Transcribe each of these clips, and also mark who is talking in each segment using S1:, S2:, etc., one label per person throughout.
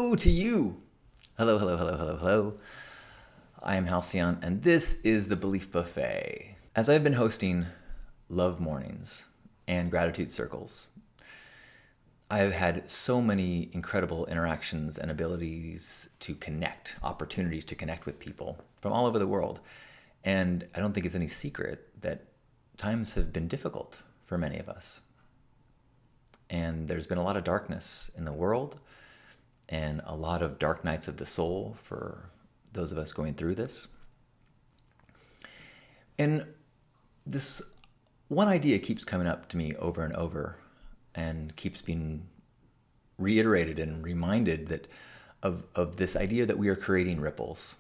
S1: hello to you. Hello, hello, hello, hello, hello. I am Halcyon, and this is the Belief Buffet. As I've been hosting love mornings and gratitude circles, I've had so many incredible interactions and abilities to connect, opportunities to connect with people from all over the world. And I don't think it's any secret that times have been difficult for many of us. And there's been a lot of darkness in the world and a lot of dark nights of the soul for those of us going through this. And this one idea keeps coming up to me over and over and keeps being reiterated and reminded that of this idea that we are creating ripples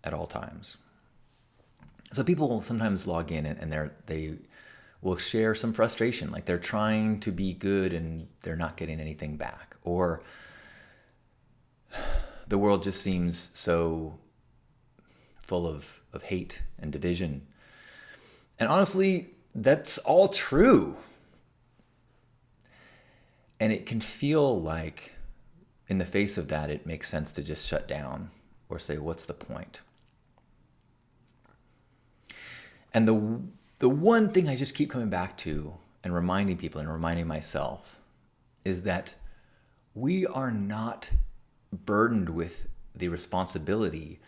S1: at all times. So people will sometimes log in and they will share some frustration, like they're trying to be good and they're not getting anything back, or the world just seems so full of hate and division. And honestly, that's all true. And it can feel like in the face of that, it makes sense to just shut down or say, what's the point? And the one thing I just keep coming back to and reminding people and reminding myself is that we are not burdened with the responsibility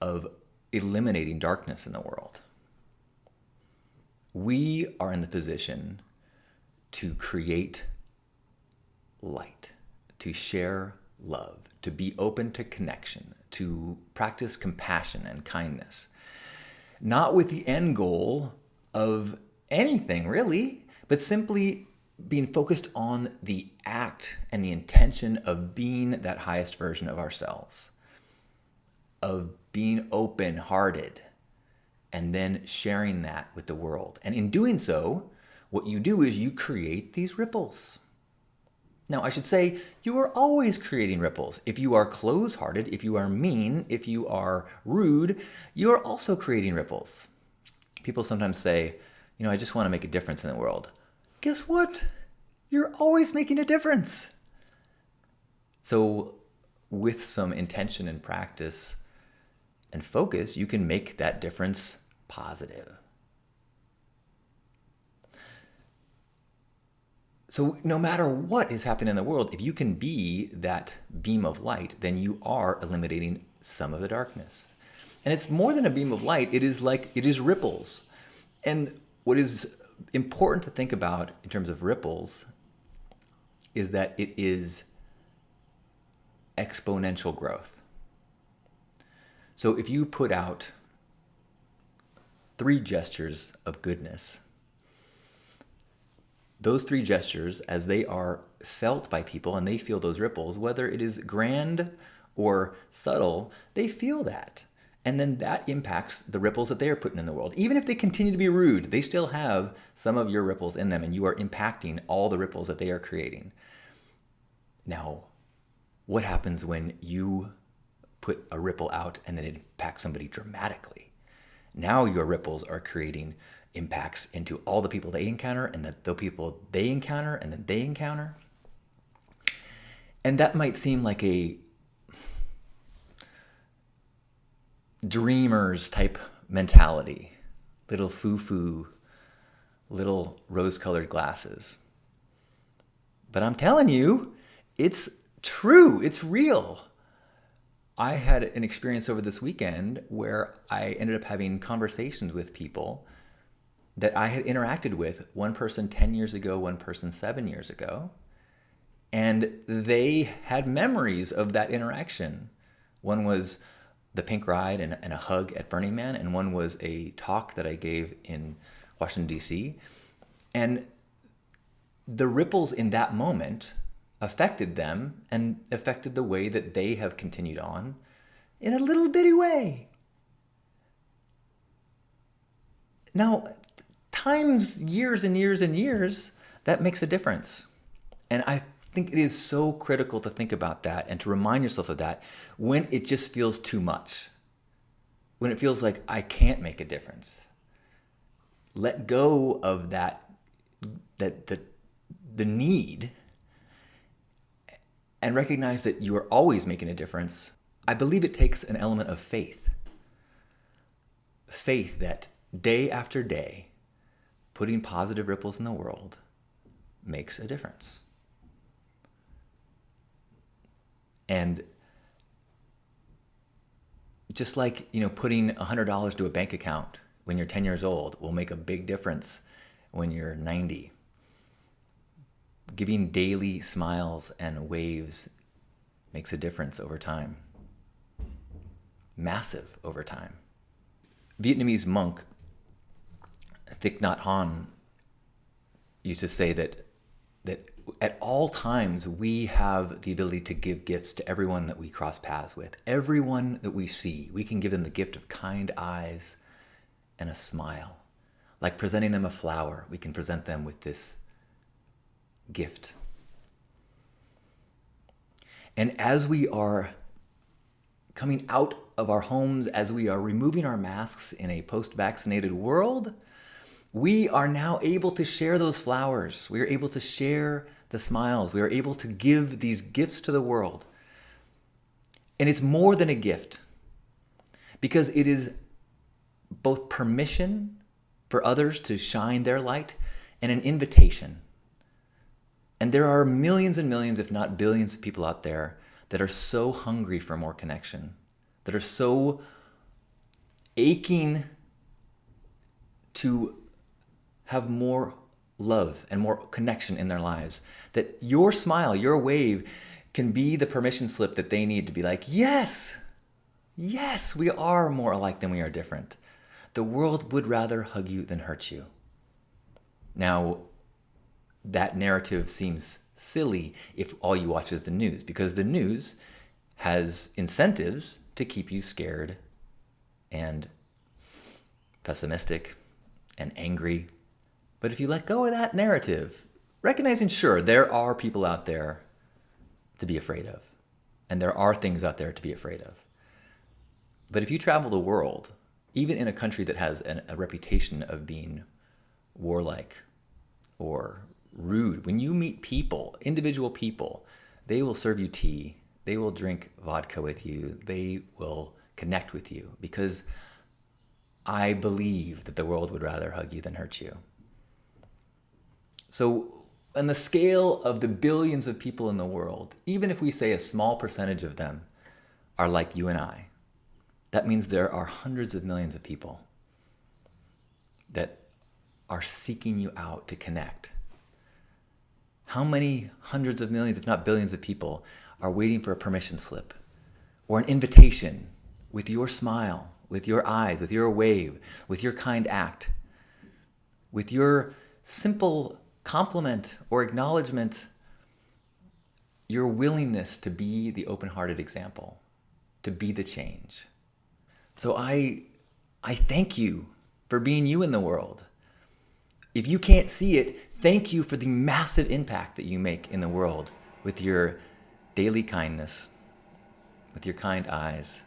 S1: of eliminating darkness in the world. We are in the position to create light, to share love, to be open to connection, to practice compassion and kindness, not with the end goal of anything really, but simply being focused on the act and the intention of being that highest version of ourselves, of being open-hearted, and then sharing that with the world. And in doing so, what you do is you create these ripples. Now, I should say, you are always creating ripples. If you are close-hearted, if you are mean, if you are rude, you are also creating ripples. People sometimes say, I just want to make a difference in the world. Guess what? You're always making a difference. So with some intention and practice and focus, you can make that difference positive. So no matter what is happening in the world, if you can be that beam of light, then you are eliminating some of the darkness. And it's more than a beam of light. It is ripples. And what is important to think about in terms of ripples is that it is exponential growth. So if you put out 3 gestures of goodness, those 3 gestures, as they are felt by people and they feel those ripples, whether it is grand or subtle, they feel that. And then that impacts the ripples that they are putting in the world. Even if they continue to be rude, they still have some of your ripples in them, and you are impacting all the ripples that they are creating. Now, what happens when you put a ripple out and then it impacts somebody dramatically? Now your ripples are creating impacts into all the people they encounter, and the people they encounter, and then they encounter. And that might seem like a dreamers type mentality, little foo-foo, little rose-colored glasses. But I'm telling you, it's true, it's real. I had an experience over this weekend where I ended up having conversations with people that I had interacted with, one person 10 years ago, one person 7 years ago, and they had memories of that interaction. One was the pink ride and a hug at Burning Man, and one was a talk that I gave in Washington, D.C. And the ripples in that moment affected them and affected the way that they have continued on in a little bitty way. Now, times, years and years and years, that makes a difference. And I think it is so critical to think about that and to remind yourself of that when it just feels too much. When it feels like I can't make a difference. Let go of the need and recognize that you are always making a difference, I believe it takes an element of faith. Faith that day after day, putting positive ripples in the world makes a difference. And just like, putting $100 to a bank account when you're 10 years old will make a big difference when you're 90. Giving daily smiles and waves makes a difference over time. Massive over time. Vietnamese monk Thich Nhat Hanh used to say that at all times we have the ability to give gifts to everyone that we cross paths with. Everyone that we see, we can give them the gift of kind eyes and a smile. Like presenting them a flower, we can present them with this gift. And as we are coming out of our homes, as we are removing our masks in a post-vaccinated world, we are now able to share those flowers. We are able to share the smiles. We are able to give these gifts to the world. And it's more than a gift, because it is both permission for others to shine their light and an invitation. And there are millions and millions, if not billions of people out there that are so hungry for more connection, that are so aching to have more love and more connection in their lives, that your smile, your wave can be the permission slip that they need to be like, yes, we are more alike than we are different. The world would rather hug you than hurt you. Now, that narrative seems silly if all you watch is the news, because the news has incentives to keep you scared and pessimistic and angry. But if you let go of that narrative, recognizing, sure, there are people out there to be afraid of, and there are things out there to be afraid of. But if you travel the world, even in a country that has a reputation of being warlike or rude, when you meet people, individual people, they will serve you tea, they will drink vodka with you, they will connect with you, because I believe that the world would rather hug you than hurt you. So on the scale of the billions of people in the world, even if we say a small percentage of them are like you and I, that means there are hundreds of millions of people that are seeking you out to connect. How many hundreds of millions, if not billions of people, are waiting for a permission slip or an invitation with your smile, with your eyes, with your wave, with your kind act, with your simple compliment or acknowledgement, your willingness to be the open-hearted example, to be the change. So I thank you for being you in the world. If you can't see it, thank you for the massive impact that you make in the world with your daily kindness, with your kind eyes,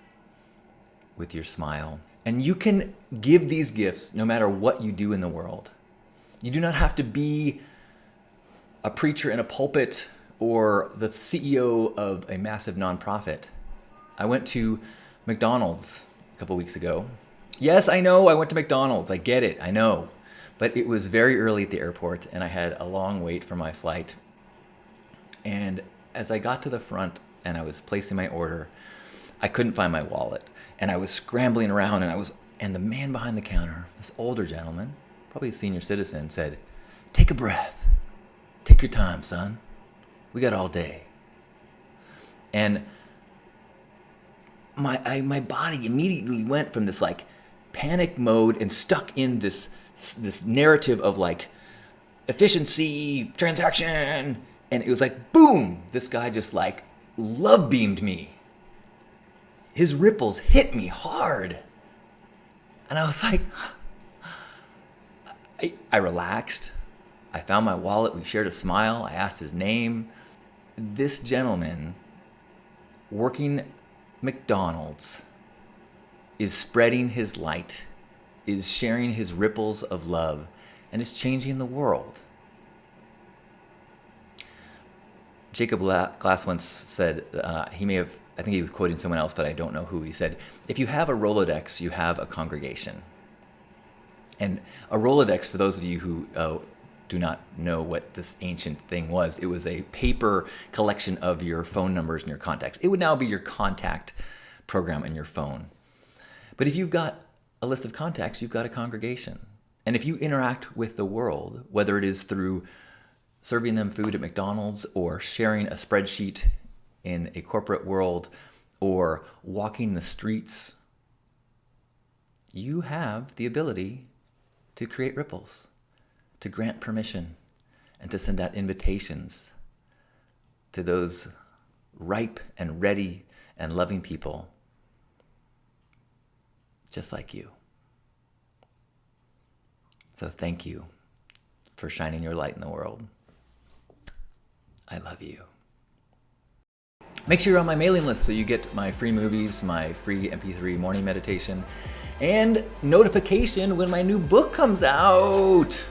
S1: with your smile. And you can give these gifts no matter what you do in the world. You do not have to be a preacher in a pulpit or the CEO of a massive nonprofit. I went to McDonald's a couple weeks ago. Yes, I know, I went to McDonald's. I get it, I know. But it was very early at the airport and I had a long wait for my flight. And as I got to the front and I was placing my order, I couldn't find my wallet. And I was scrambling around and the man behind the counter, this older gentleman, probably a senior citizen, said, "Take a breath. Take your time, son. We got all day." And my body immediately went from this like panic mode and stuck in this narrative of like efficiency, transaction, and it was like boom, this guy just like love beamed me. His ripples hit me hard. And I was like, I relaxed. I found my wallet. We shared a smile. I asked his name. This gentleman working McDonald's is spreading his light, is sharing his ripples of love, and is changing the world. Jacob Glass once said, I think he was quoting someone else, but I don't know who. He said, if you have a Rolodex, you have a congregation. And a Rolodex, for those of you who do not know what this ancient thing was, it was a paper collection of your phone numbers and your contacts. It would now be your contact program in your phone. But if you've got a list of contacts, you've got a congregation. And if you interact with the world, whether it is through serving them food at McDonald's or sharing a spreadsheet in a corporate world or walking the streets, you have the ability to create ripples, to grant permission, and to send out invitations to those ripe and ready and loving people just like you. So thank you for shining your light in the world. I love you. Make sure you're on my mailing list so you get my free movies, my free MP3 morning meditation, and notification when my new book comes out.